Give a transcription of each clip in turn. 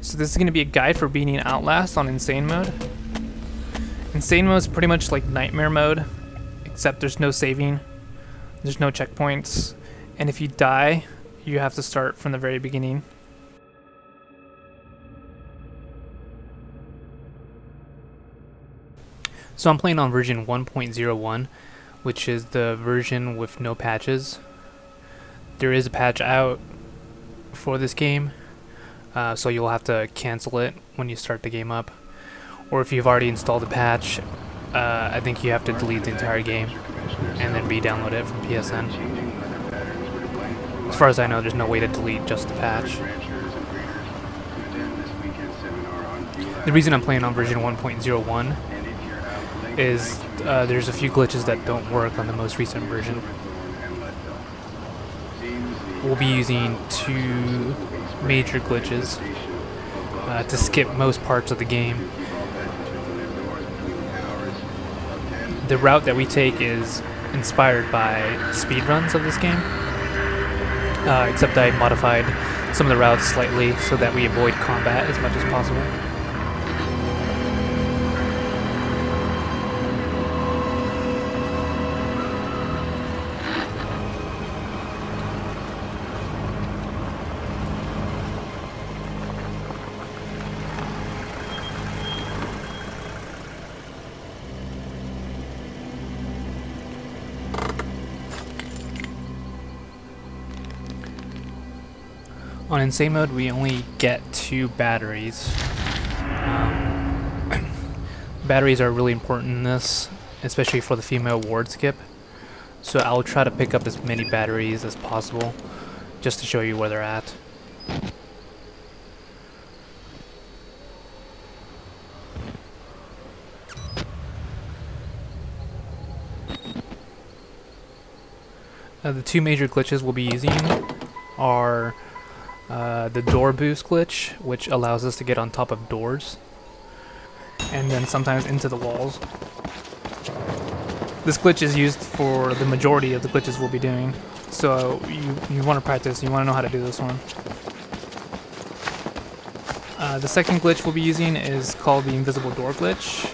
So this is going to be a guide for beating Outlast on Insane Mode. Insane Mode is pretty much like Nightmare Mode, except there's no saving, there's no checkpoints, and if you die, you have to start from the very beginning. So I'm playing on version 1.01, which is the version with no patches. There is a patch out for this game, so you'll have to cancel it when you start the game up. Or if you've already installed the patch, I think you have to delete the entire game and then re-download it from PSN. As far as I know, there's no way to delete just the patch. The reason I'm playing on version 1.01 is there's a few glitches that don't work on the most recent version. We'll be using 2 major glitches to skip most parts of the game. The route that we take is inspired by speedruns of this game, except I modified some of the routes slightly so that we avoid combat as much as possible. On Insane Mode, we only get 2 batteries. Batteries are really important in this, especially for the female ward skip. So I'll try to pick up as many batteries as possible, just to show you where they're at. The 2 major glitches we'll be using are the door boost glitch, which allows us to get on top of doors, and then sometimes into the walls. This glitch is used for the majority of the glitches we'll be doing, so you want to practice, you want to know how to do this one. The second glitch we'll be using is called the invisible door glitch,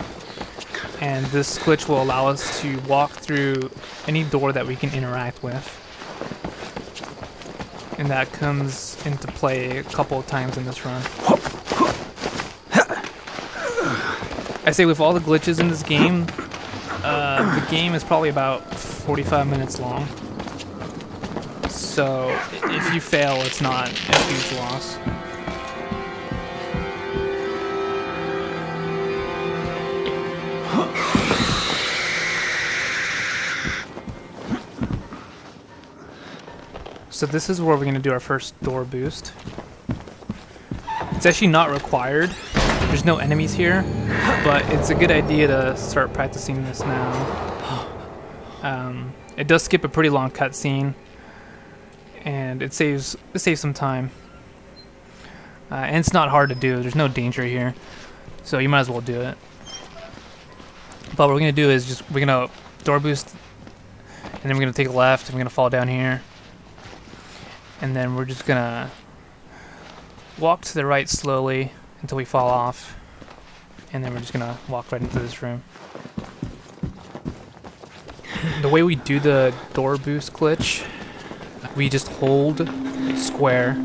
and this glitch will allow us to walk through any door that we can interact with. And that comes into play a couple of times in this run. I say with all the glitches in this game, the game is probably about 45 minutes long. So if you fail, it's not a huge loss. So this is where we're going to do our first door boost. It's actually not required. There's no enemies here, but it's a good idea to start practicing this now. It does skip a pretty long cutscene, and it saves some time. And it's not hard to do. There's no danger here, so you might as well do it. But what we're going to do is we're going to door boost, and then we're going to take a left, and we're going to fall down here. And then we're just gonna walk to the right slowly until we fall off, and then we're just gonna walk right into this room. The way we do the door boost glitch, we just hold square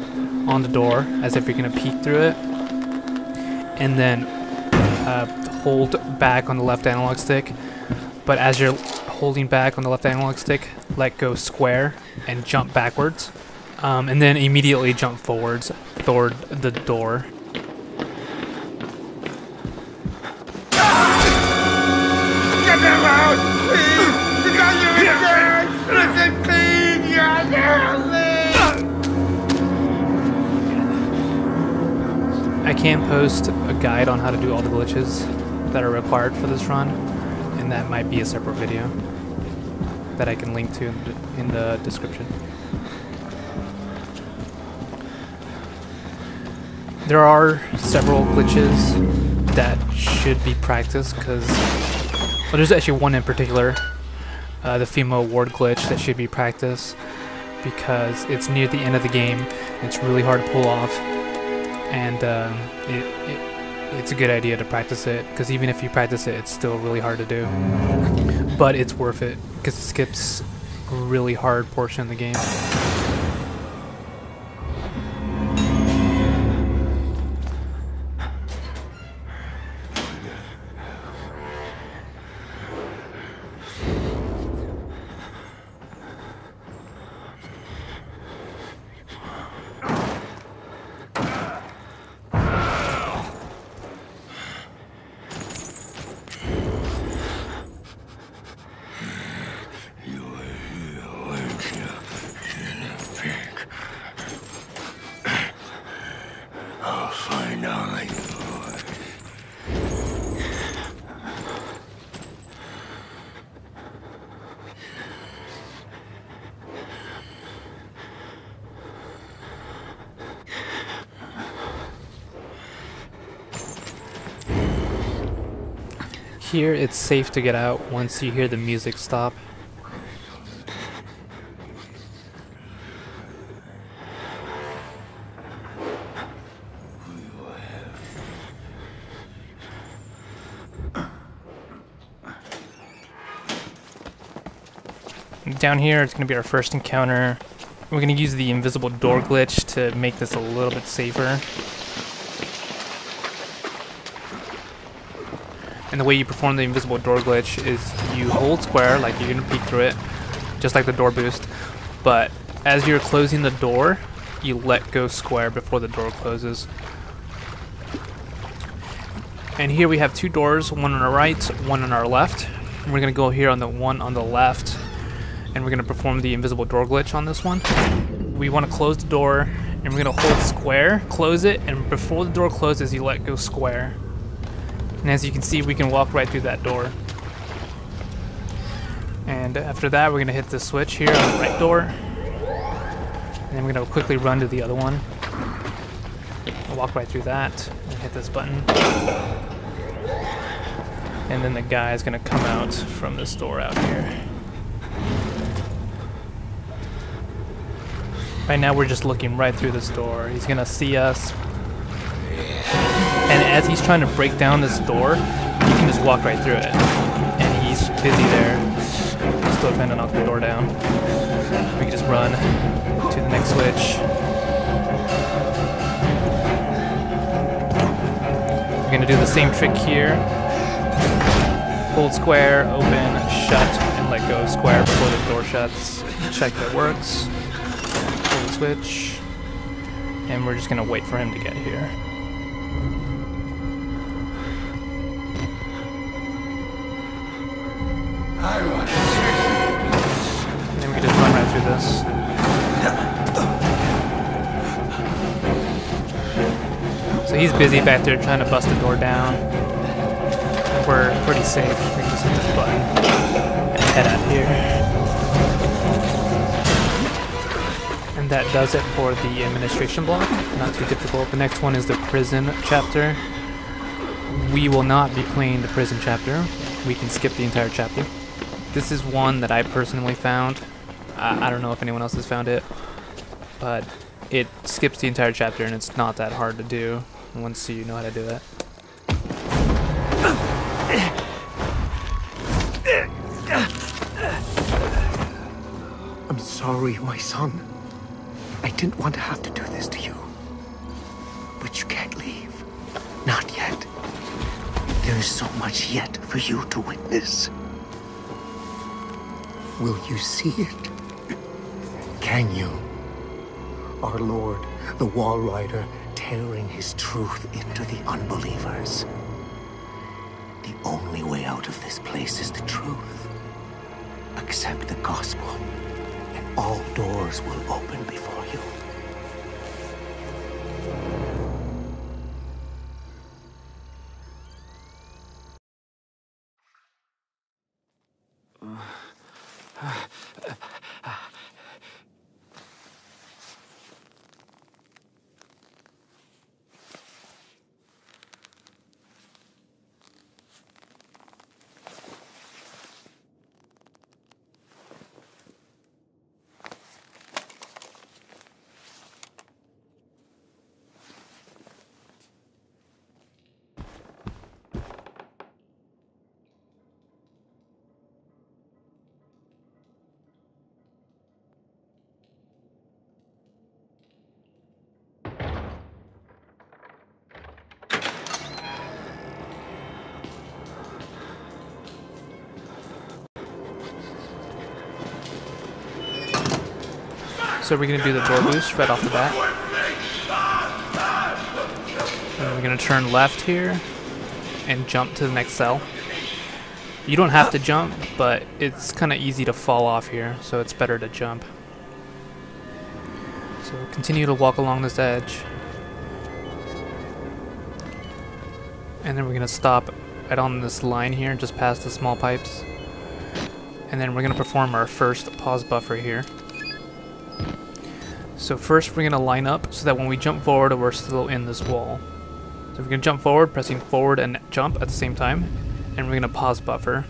on the door as if you're gonna peek through it, and then hold back on the left analog stick. But as you're holding back on the left analog stick, let go square and jump backwards. And then immediately jump forwards toward the door. Get them out! Please! You got you inside! Listen, please! I can post a guide on how to do all the glitches that are required for this run, and that might be a separate video that I can link to in the description. There are several glitches that should be practiced because, well, there's actually one in particular, the female ward glitch, that should be practiced because it's near the end of the game and it's really hard to pull off. and it's a good idea to practice it, because even if you practice it, it's still really hard to do. But it's worth it, because it skips a really hard portion of the game. Here, it's safe to get out once you hear the music stop. Down here, it's going to be our first encounter. We're going to use the invisible door glitch to make this a little bit safer. And the way you perform the invisible door glitch is you hold square, like you're going to peek through it, just like the door boost. But as you're closing the door, you let go square before the door closes. And here we have two doors, one on our right, one on our left. And we're going to go here on the one on the left, and we're going to perform the invisible door glitch on this one. We want to close the door, and we're going to hold square, close it, and before the door closes, you let go square. And as you can see, we can walk right through that door. And after that, we're going to hit the switch here on the right door. And then we're going to quickly run to the other one. We'll walk right through that and hit this button. And then the guy is going to come out from this door out here. Right now, we're just looking right through this door. He's going to see us. And as he's trying to break down this door, you can just walk right through it. And he's busy there, still trying to knock the door down. We can just run to the next switch. We're going to do the same trick here. Hold square, open, shut, and let go of square before the door shuts. Check that it works. Pull the switch. And we're just going to wait for him to get here. And then we can just run right through this. So he's busy back there trying to bust the door down. We're pretty safe. We can just hit this button and head out here. And that does it for the administration block. Not too difficult. The next one is the prison chapter. We will not be playing the prison chapter. We can skip the entire chapter. This is one that I personally found. I don't know if anyone else has found it, but it skips the entire chapter and it's not that hard to do once you know how to do it. I'm sorry, my son. I didn't want to have to do this to you. But you can't leave. Not yet. There is so much yet for you to witness. Will you see it? Can you? Our Lord, the Wall Rider, tearing his truth into the unbelievers. The only way out of this place is the truth. Accept the gospel, and all doors will open before you. So we're going to do the door boost right off the bat. And we're going to turn left here and jump to the next cell. You don't have to jump, but it's kind of easy to fall off here, so it's better to jump. So continue to walk along this edge. And then we're going to stop right on this line here, just past the small pipes. And then we're going to perform our first pause buffer here. So first we're going to line up so that when we jump forward, we're still in this wall. So we're going to jump forward, pressing forward and jump at the same time. And we're going to pause buffer.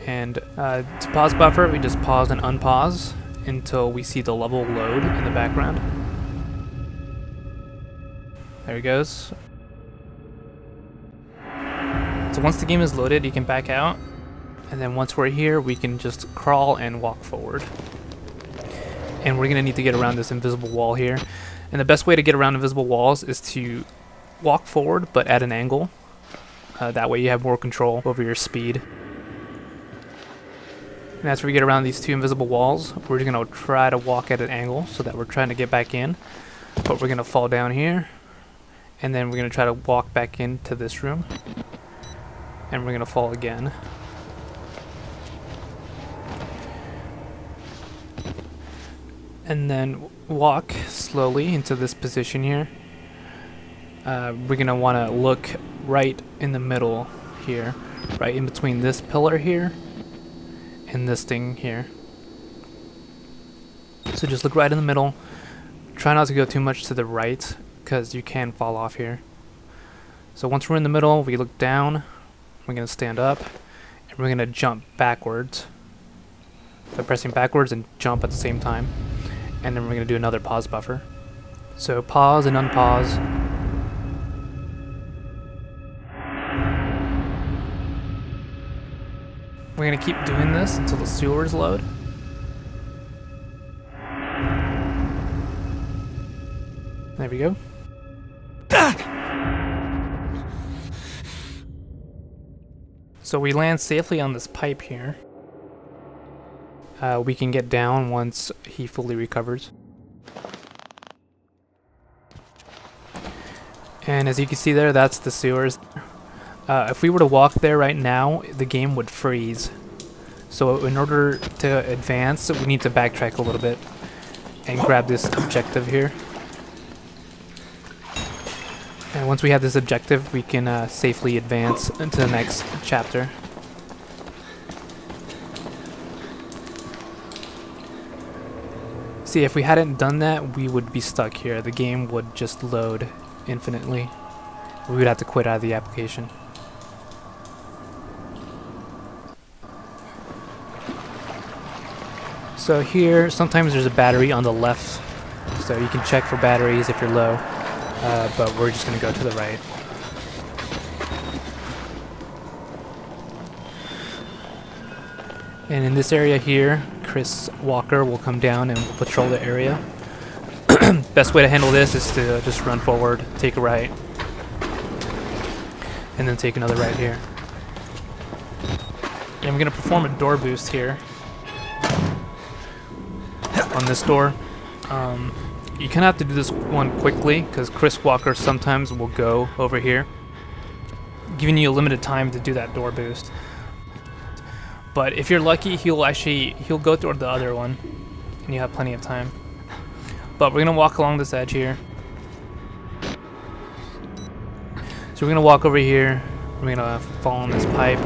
And to pause buffer, we just pause and unpause until we see the level load in the background. There it goes. So once the game is loaded, you can back out. And then once we're here, we can just crawl and walk forward. And we're going to need to get around this invisible wall here. And the best way to get around invisible walls is to walk forward, but at an angle. That way you have more control over your speed. And as we get around these two invisible walls, we're just going to try to walk at an angle so that we're trying to get back in. But we're going to fall down here. And then we're going to try to walk back into this room. And we're going to fall again. And then walk slowly into this position here. We're going to want to look right in the middle here, right in between this pillar here and this thing here. So just look right in the middle. Try not to go too much to the right because you can fall off here. So once we're in the middle, we look down, we're going to stand up, and we're going to jump backwards. So pressing backwards and jump at the same time. And then we're going to do another pause buffer. So pause and unpause. We're going to keep doing this until the sewers load. There we go. So we land safely on this pipe here. We can get down once he fully recovers. And as you can see there, that's the sewers. If we were to walk there right now, the game would freeze. So in order to advance, we need to backtrack a little bit and grab this objective here. And once we have this objective, we can safely advance into the next chapter. See, if we hadn't done that, we would be stuck here. The game would just load infinitely. We would have to quit out of the application. So here, sometimes there's a battery on the left, so you can check for batteries if you're low, but we're just going to go to the right. And in this area here, Chris Walker will come down and patrol the area. Best way to handle this is to just run forward, take a right, and then take another right here. And I'm going to perform a door boost here on this door. You kind of have to do this one quickly because Chris Walker sometimes will go over here, giving you a limited time to do that door boost. But if you're lucky, he'll go toward the other one, and you have plenty of time. But we're gonna walk along this edge here. So we're gonna walk over here. We're gonna fall on this pipe,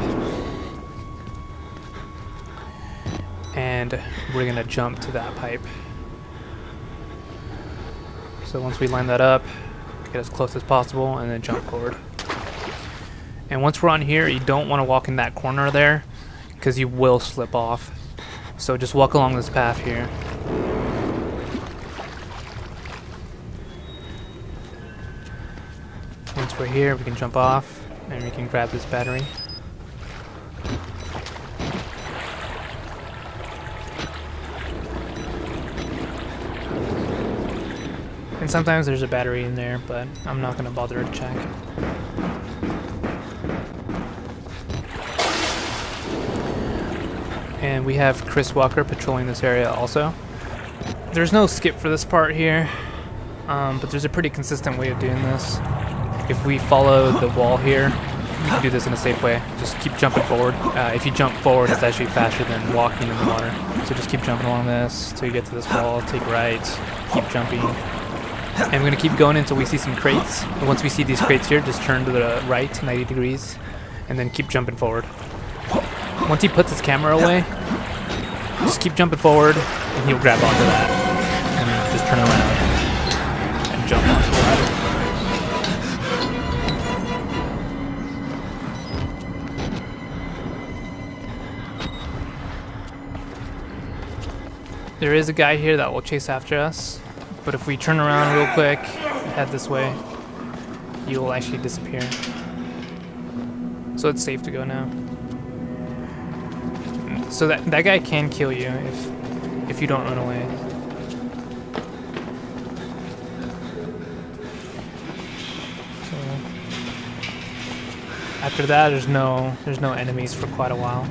and we're gonna jump to that pipe. So once we line that up, get as close as possible, and then jump forward. And once we're on here, you don't want to walk in that corner there, because you will slip off. So just walk along this path here. Once we're here, we can jump off, and we can grab this battery. And sometimes there's a battery in there, but I'm not going to bother to check. And we have Chris Walker patrolling this area also. There's no skip for this part here, but there's a pretty consistent way of doing this. If we follow the wall here, you can do this in a safe way. Just keep jumping forward. If you jump forward, it's actually faster than walking in the water. So just keep jumping along this till you get to this wall, take right, keep jumping. And we're going to keep going until we see some crates. And once we see these crates here, just turn to the right 90 degrees and then keep jumping forward. Once he puts his camera away, just keep jumping forward and he'll grab onto that. And then just turn around and jump onto the ladder. There is a guy here that will chase after us, but if we turn around real quick, head this way, he will actually disappear. So it's safe to go now. So that guy can kill you if you don't run away. So after that, there's no enemies for quite a while.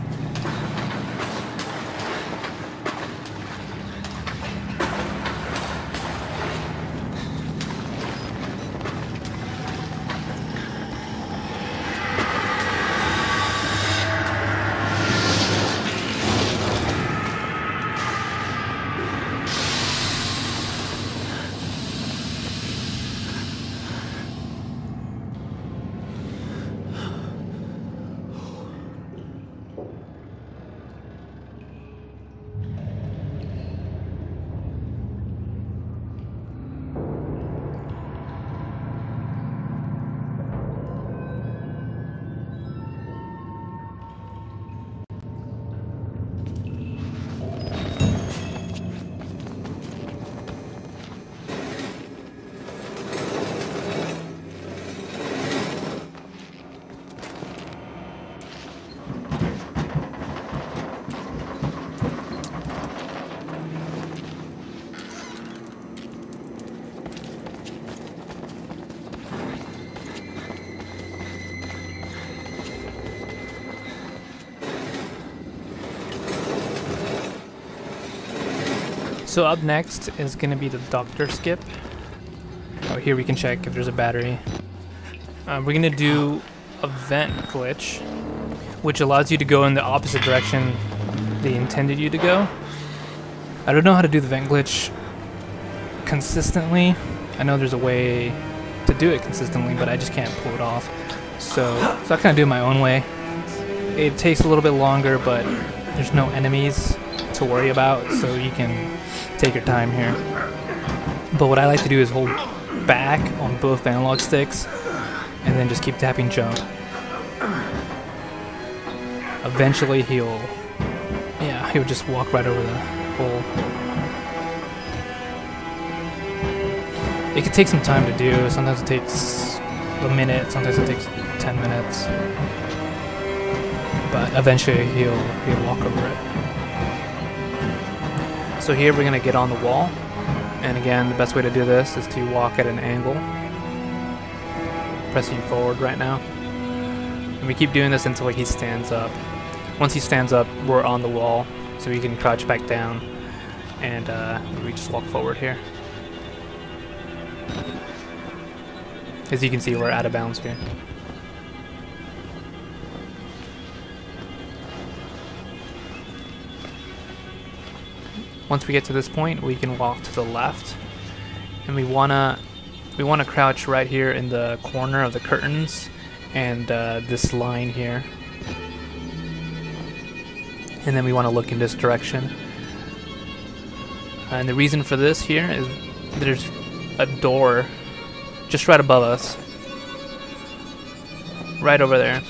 So up next is going to be the doctor skip. Oh, here we can check if there's a battery. We're going to do a vent glitch, which allows you to go in the opposite direction they intended you to go. I don't know how to do the vent glitch consistently. I know there's a way to do it consistently, but I just can't pull it off. So I kind of do it my own way. It takes a little bit longer, but there's no enemies to worry about, so you can take your time here. But what I like to do is hold back on both analog sticks and then just keep tapping jump. Eventually he'll just walk right over the hole. It could take some time to do. Sometimes it takes a minute, sometimes it takes 10 minutes. But eventually he'll walk over it. So here we're going to get on the wall, and again the best way to do this is to walk at an angle, pressing forward right now, and we keep doing this until he stands up. Once he stands up, we're on the wall, so we can crouch back down, and we just walk forward here. As you can see, we're out of bounds here. Once we get to this point, we can walk to the left, and we wanna crouch right here in the corner of the curtains and this line here, and then we want to look in this direction. And the reason for this here is there's a door just right above us, right over there,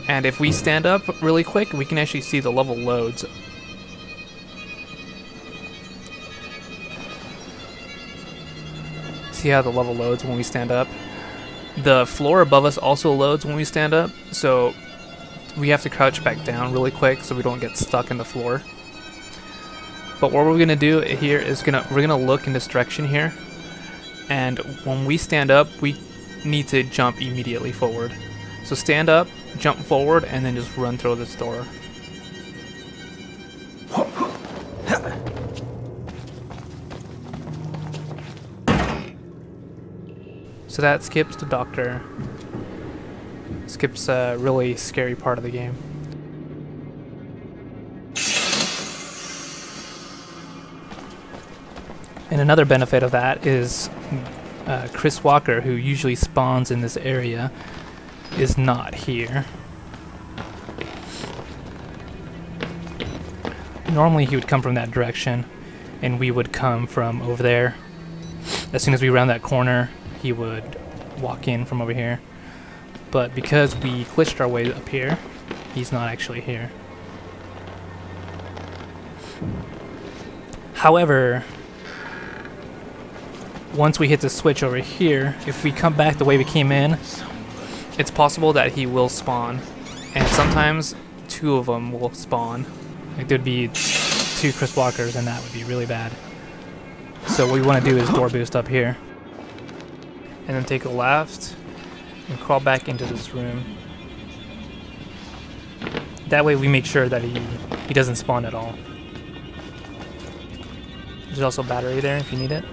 and if we stand up really quick, we can actually see the level loads. See how the level loads when we stand up? The floor above us also loads when we stand up, so we have to crouch back down really quick so we don't get stuck in the floor. But what we're gonna do here is we're gonna look in this direction here, and when we stand up, we need to jump immediately forward. So stand up, jump forward, and then just run through this door. So that skips the doctor. Skips a really scary part of the game. And another benefit of that is Chris Walker, who usually spawns in this area, is not here. Normally he would come from that direction, and we would come from over there. As soon as we round that corner, he would walk in from over here. But because we glitched our way up here, he's not actually here. However, once we hit the switch over here, if we come back the way we came in, it's possible that he will spawn. And sometimes 2 of them will spawn. Like there'd be 2 Chris Walkers, and that would be really bad. So what we want to do is door boost up here. And then take a left and crawl back into this room. That way we make sure that he doesn't spawn at all. There's also a battery there if you need it.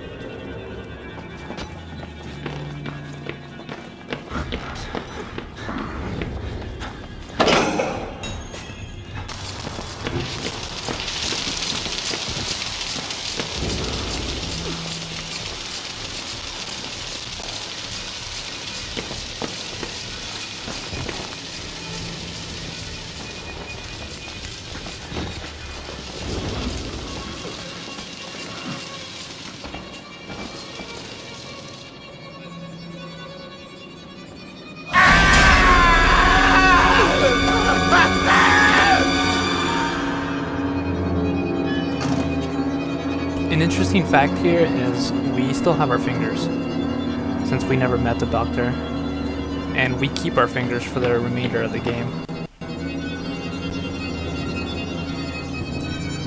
An interesting fact here is we still have our fingers, since we never met the doctor, and we keep our fingers for the remainder of the game.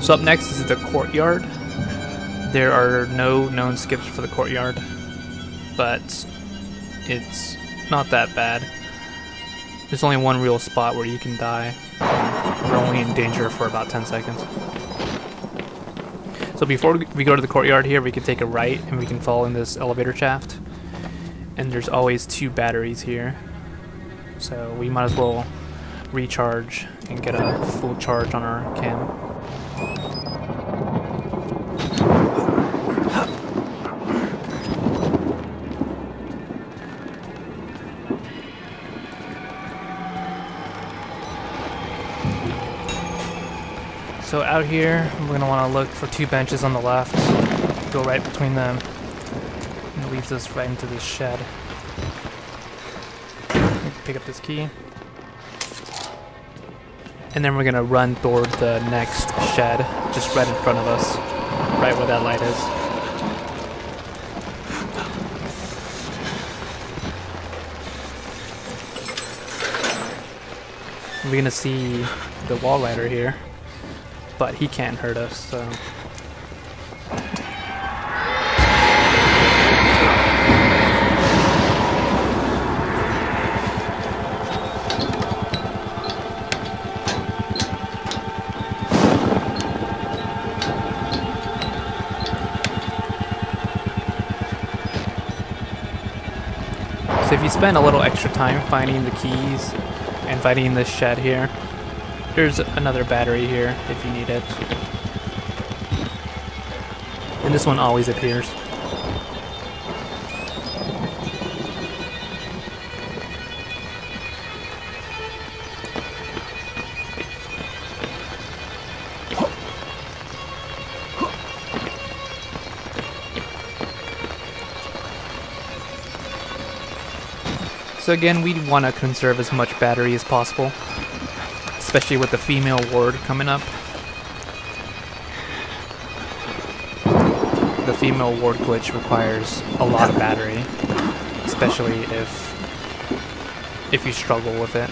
So up next is the courtyard. There are no known skips for the courtyard, but it's not that bad. There's only one real spot where you can die. We're only in danger for about 10 seconds. So before we go to the courtyard here, we can take a right and we can fall in this elevator shaft. And there's always 2 batteries here. So we might as well recharge and get a full charge on our cam. So out here, we're going to want to look for 2 benches on the left, go right between them, and it leads us right into this shed. We can pick up this key. And then we're going to run toward the next shed, just right in front of us, right where that light is. We're going to see the wall rider here. But he can't hurt us, so... So if you spend a little extra time finding the keys and finding this shed here, there's another battery here if you need it. And this one always appears. So again, we want to conserve as much battery as possible, especially with the female ward coming up. The female ward glitch requires a lot of battery, especially if you struggle with it.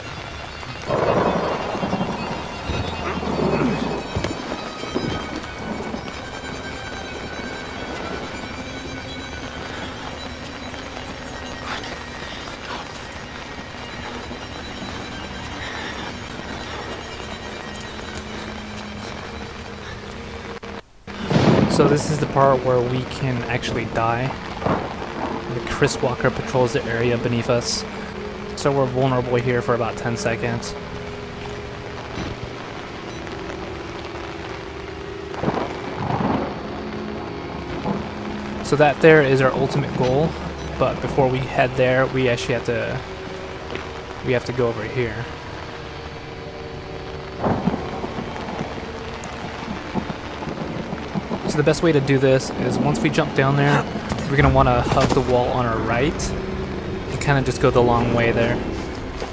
So this is the part where we can actually die. Chris Walker patrols the area beneath us. So we're vulnerable here for about 10 seconds. So that there is our ultimate goal, but before we head there, we actually have to go over here. So the best way to do this is once we jump down there, we're gonna want to hug the wall on our right and kind of just go the long way there,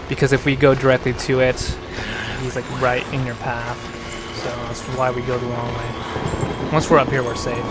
because if we go directly to it, he's like right in your path. So that's why we go the long way. Once we're up here, we're safe.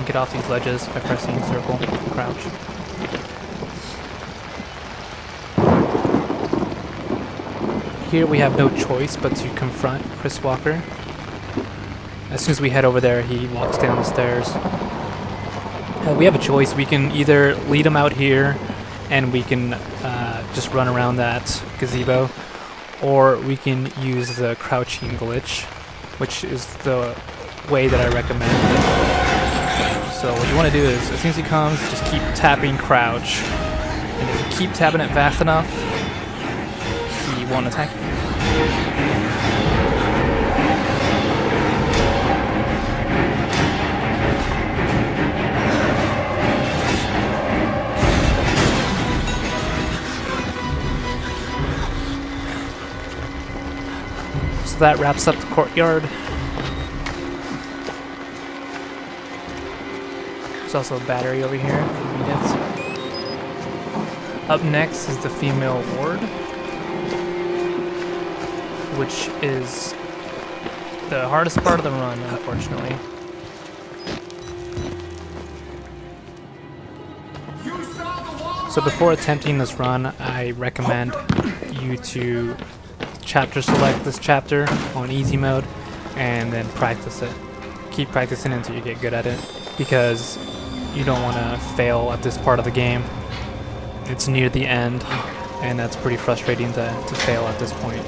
Get off these ledges by pressing circle, crouch. Here we have no choice but to confront Chris Walker. As soon as we head over there, he walks down the stairs. We have a choice. We can either lead him out here and we can just run around that gazebo, or we can use the crouching glitch, which is the way that I recommend. So what you want to do is, as soon as he comes, just keep tapping crouch. And if you keep tapping it fast enough, he won't attack you. So that wraps up the courtyard. There's also a battery over here if you need it. Up next is the female ward, which is the hardest part of the run, unfortunately. So before attempting this run, I recommend you to chapter select this chapter on easy mode and then practice it. Keep practicing until you get good at it, because you don't want to fail at this part of the game. It's near the end, and that's pretty frustrating to fail at this point.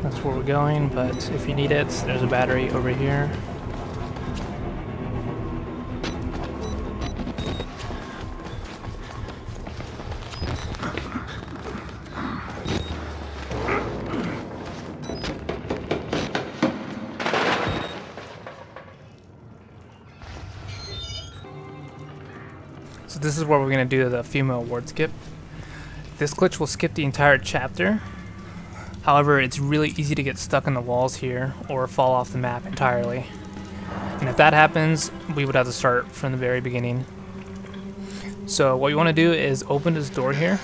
That's where we're going, but if you need it, there's a battery over here. So this is where we're going to do the female ward skip. This glitch will skip the entire chapter. However, it's really easy to get stuck in the walls here or fall off the map entirely. And if that happens, we would have to start from the very beginning. So what you want to do is open this door here.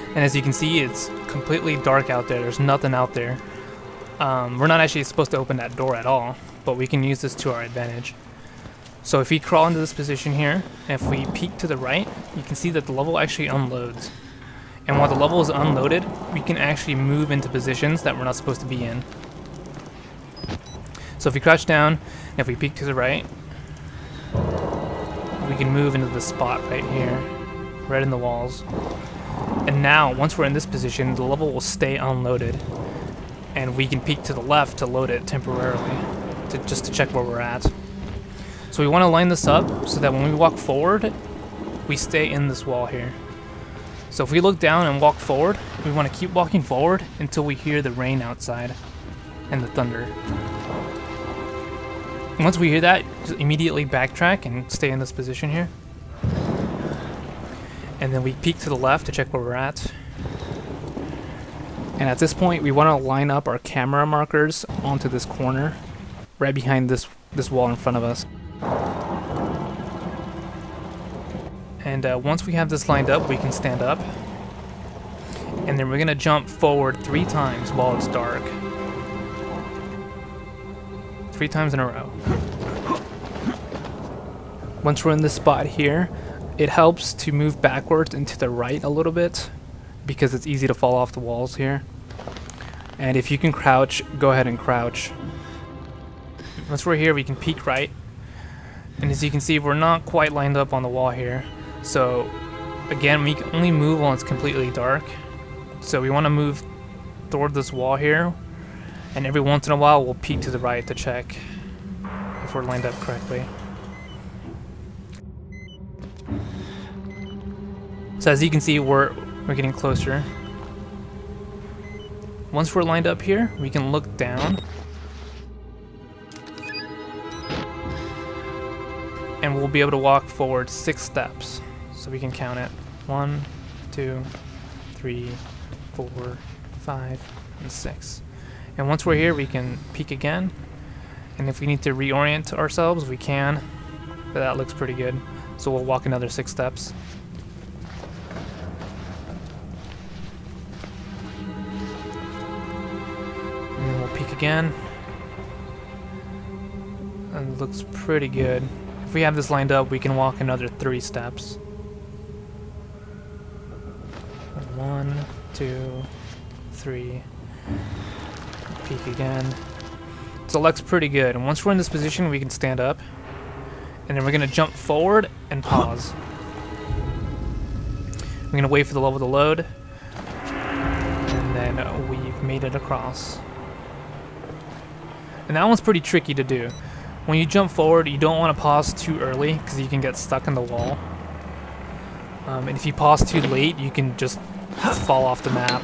And as you can see, it's completely dark out there. There's nothing out there. We're not actually supposed to open that door at all, but we can use this to our advantage. So if we crawl into this position here, and if we peek to the right, you can see that the level actually unloads. And while the level is unloaded, we can actually move into positions that we're not supposed to be in. So if we crouch down, and if we peek to the right, we can move into the spot right here, right in the walls. And now, once we're in this position, the level will stay unloaded. And we can peek to the left to load it temporarily, just to check where we're at. So we want to line this up so that when we walk forward, we stay in this wall here. So if we look down and walk forward, we want to keep walking forward until we hear the rain outside and the thunder. And once we hear that, just immediately backtrack and stay in this position here. And then we peek to the left to check where we're at. And at this point, we want to line up our camera markers onto this corner, right behind this wall in front of us. And once we have this lined up, we can stand up. And then we're going to jump forward 3 times while it's dark. 3 times in a row. Once we're in this spot here, it helps to move backwards and to the right a little bit because it's easy to fall off the walls here. And if you can crouch, go ahead and crouch. Once we're here, we can peek right. And as you can see, we're not quite lined up on the wall here. So again, we can only move when it's completely dark. So we want to move toward this wall here. And every once in a while, we'll peek to the right to check if we're lined up correctly. So as you can see, we're getting closer. Once we're lined up here, we can look down. And we'll be able to walk forward 6 steps. So we can count it. 1, 2, 3, 4, 5, and 6. And once we're here, we can peek again. And if we need to reorient ourselves, we can. But that looks pretty good. So we'll walk another 6 steps. And then we'll peek again. And it looks pretty good. If we have this lined up, we can walk another 3 steps. 1, 2, 3. Peek again. So it looks pretty good. And once we're in this position, we can stand up. And then we're going to jump forward and pause. We're going to wait for the level to load. And then we've made it across. And that one's pretty tricky to do. When you jump forward, you don't want to pause too early because you can get stuck in the wall. And if you pause too late, you can just fall off the map.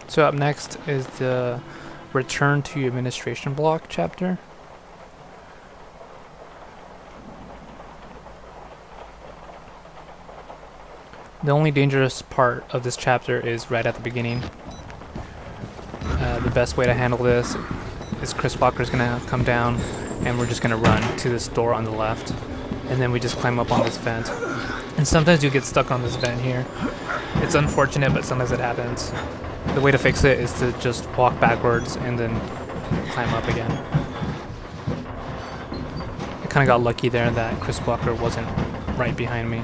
So up next is the Return to Administration block chapter. The only dangerous part of this chapter is right at the beginning. The best way to handle this is Chris Walker's gonna come down and we're just gonna run to this door on the left, and then we just climb up on this vent. And sometimes you get stuck on this vent here. It's unfortunate, but sometimes it happens. The way to fix it is to just walk backwards and then climb up again. I kind of got lucky there that Chris Walker wasn't right behind me.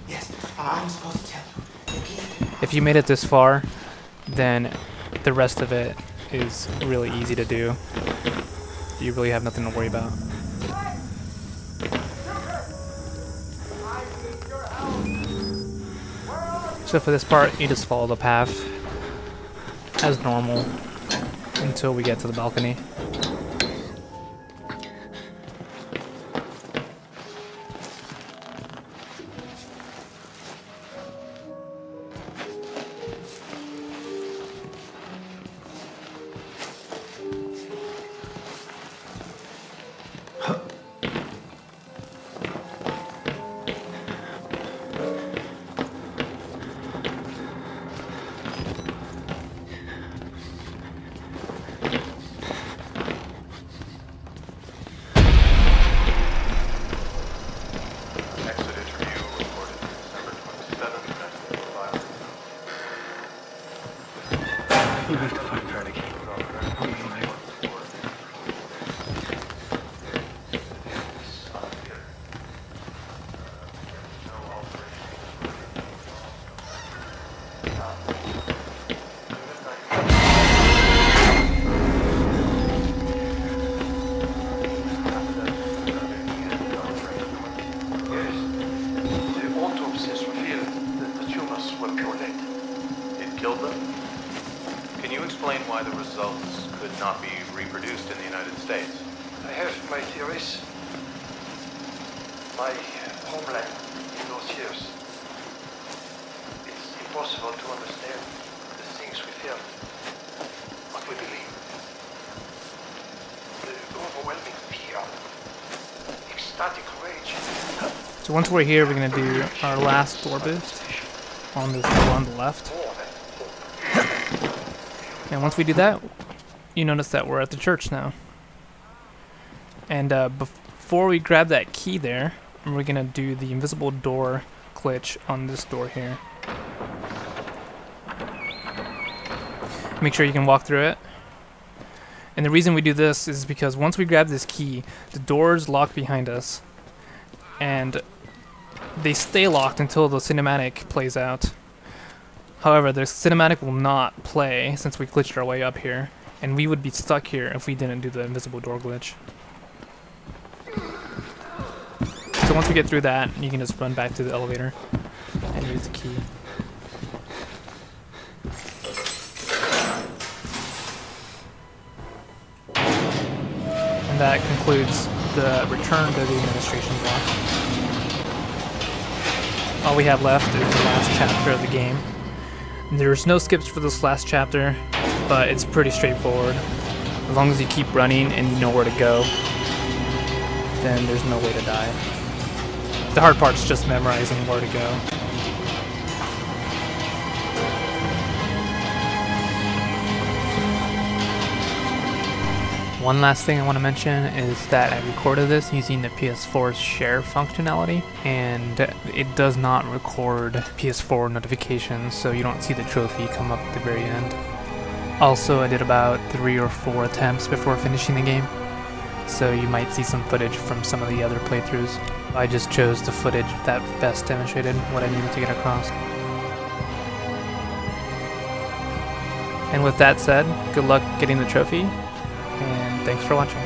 Yes, I'm supposed to tell you. If you made it this far, then the rest of it is really easy to do. You really have nothing to worry about. So for this part, you just follow the path as normal until we get to the balcony. Why the results could not be reproduced in the United States? I have my theories. My homeland in those years. It's impossible to understand the things we felt. we believe. The overwhelming fear, ecstatic rage. So once we're here, we're gonna do our last door boost on this door on the left. And once we do that, you notice that we're at the church now. And before we grab that key there, we're gonna do the invisible door glitch on this door here. Make sure you can walk through it. And the reason we do this is because once we grab this key, the doors lock behind us. And they stay locked until the cinematic plays out. However, the cinematic will not play since we glitched our way up here. And we would be stuck here if we didn't do the invisible door glitch. So once we get through that, you can just run back to the elevator and use the key. And that concludes the return to the administration block. All we have left is the last chapter of the game. There's no skips for this last chapter, but it's pretty straightforward. As long as you keep running and you know where to go, then there's no way to die. The hard part's just memorizing where to go. One last thing I want to mention is that I recorded this using the PS4's share functionality, and it does not record PS4 notifications, so you don't see the trophy come up at the very end. Also, I did about 3 or 4 attempts before finishing the game, so you might see some footage from some of the other playthroughs. I just chose the footage that best demonstrated what I needed to get across. And with that said, good luck getting the trophy, and thanks for watching.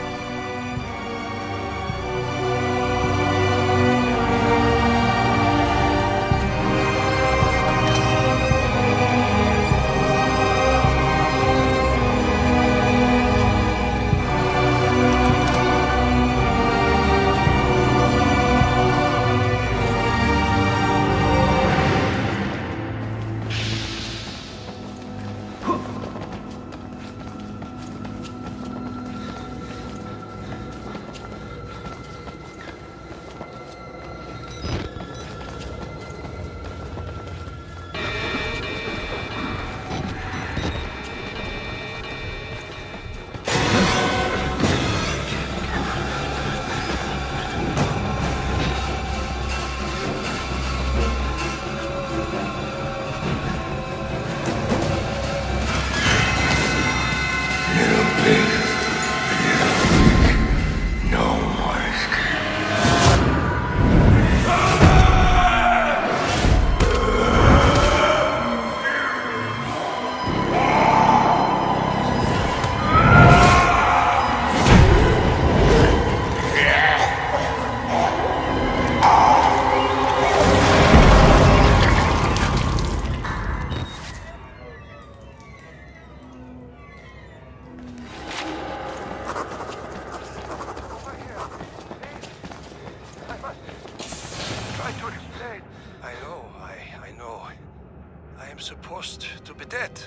Supposed to be dead.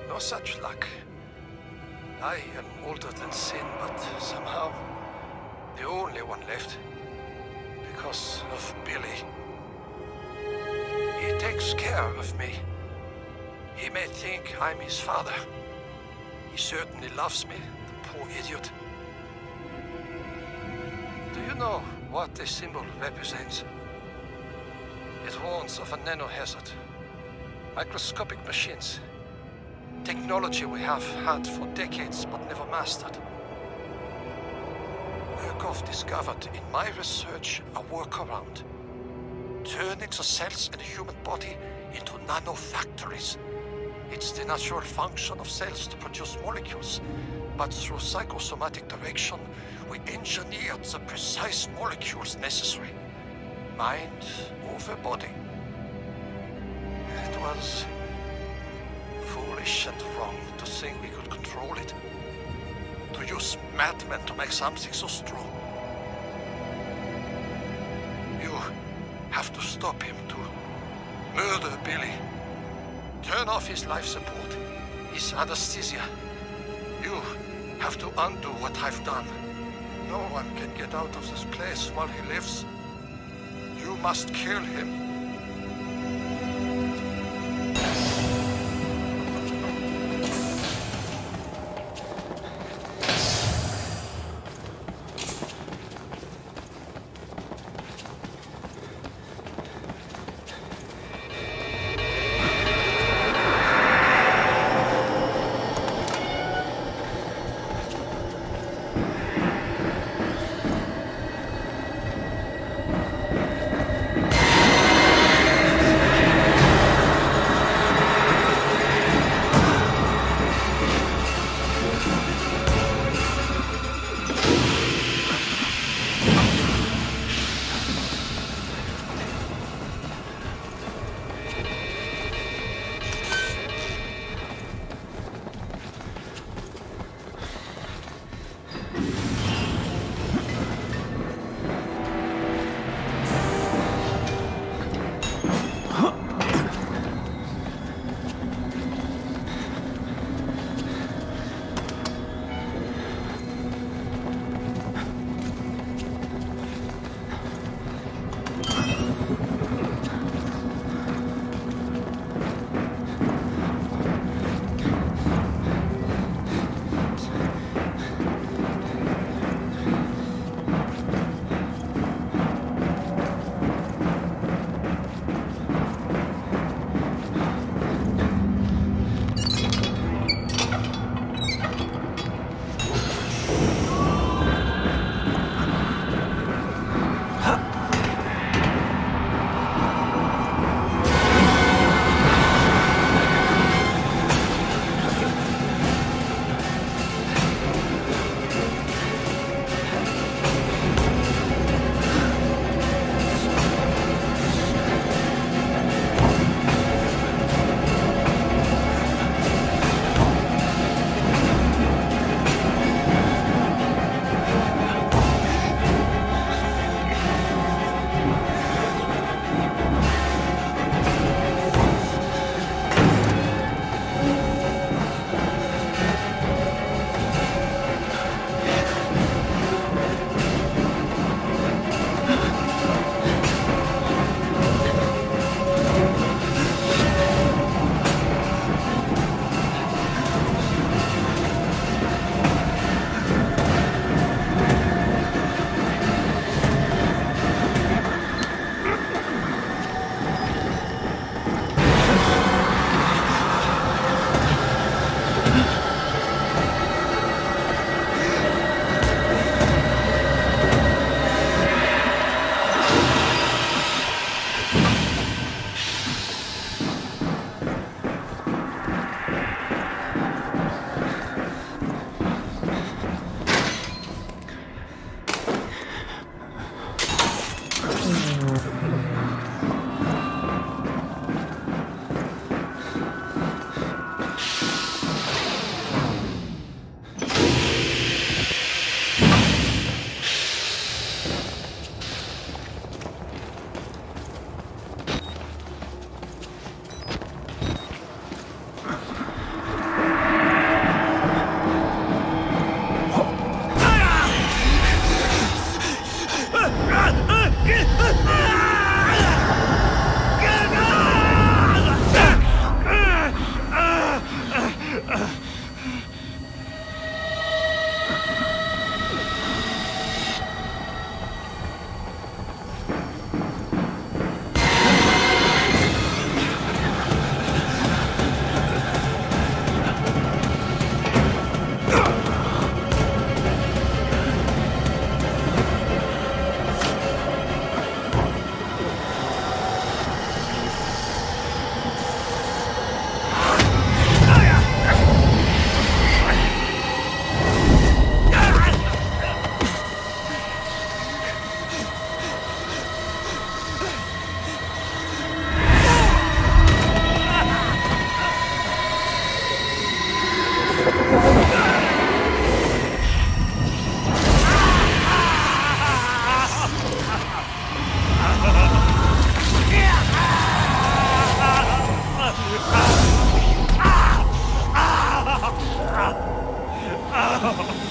No such luck. I am older than sin, but somehow the only one left. Because of Billy. He takes care of me. He may think I'm his father. He certainly loves me, the poor idiot. Do you know what this symbol represents? It warns of a nanohazard. Microscopic machines. Technology we have had for decades but never mastered. Murkoff discovered in my research a workaround. Turning the cells in the human body into nanofactories. It's the natural function of cells to produce molecules, but through psychosomatic direction, we engineered the precise molecules necessary. Mind over body. It was foolish and wrong to think we could control it. To use madmen to make something so strong. You have to stop him to murder Billy. Turn off his life support. is anesthesia. You have to undo what I've done. No one can get out of this place while he lives. You must kill him. No!